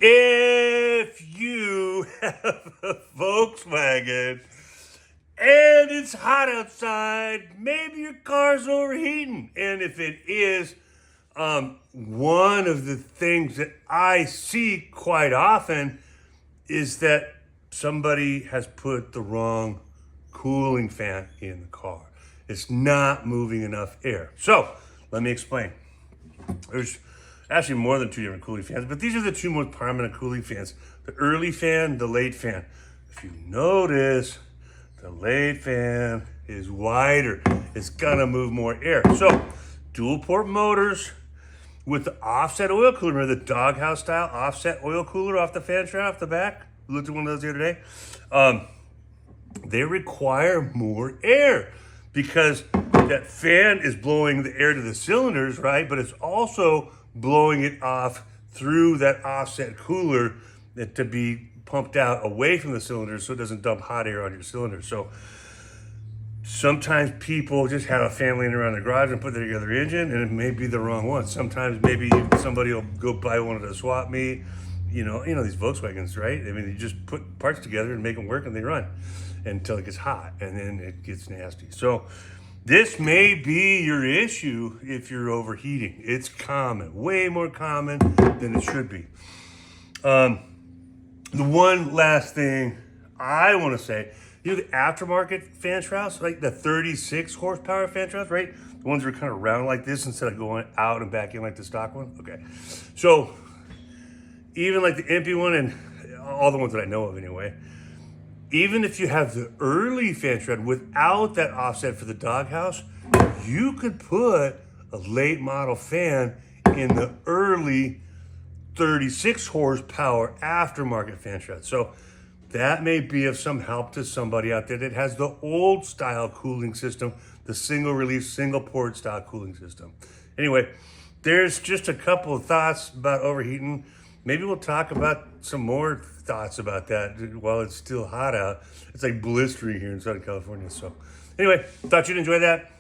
If you have a Volkswagen and it's hot outside, maybe your car's overheating. And if it is, one of the things that I see quite often is that somebody has put the wrong cooling fan in the car. It's not moving enough air. So let me explain. There's actually more than two different cooling fans, but these are the two most prominent cooling fans: the early fan, the late fan. If you notice, the late fan is wider. It's gonna move more air. So dual port motors with the offset oil cooler, the doghouse style offset oil cooler off the fan shaft off the back. We looked at one of those the other day. They require more air because that fan is blowing the air to the cylinders, right? But it's also blowing it off through that offset cooler to be pumped out away from the cylinders so it doesn't dump hot air on your cylinder. So sometimes people just have a fan laying around the garage and put together their engine, and it may be the wrong one. Sometimes maybe somebody will go buy one at a swap meet. You know these Volkswagens, right? I mean, you just put parts together and make them work and they run until it gets hot, and then it gets nasty. So this may be your issue if you're overheating. It's common, way more common than it should be. The one last thing I want to say, the aftermarket fan shrouds, like the 36 horsepower fan shrouds, right? The ones that are kind of round like this instead of going out and back in like the stock one. Okay. So even like the empty one and all the ones that I know of anyway, even if you have the early fan shroud without that offset for the doghouse, you could put a late model fan in the early 36 horsepower aftermarket fan shroud. So that may be of some help to somebody out there that has the old style cooling system, the single release, single port style cooling system. Anyway, there's just a couple of thoughts about overheating. Maybe we'll talk about some more thoughts about that while it's still hot out. It's like blistering here in Southern California. So anyway, thought you'd enjoy that.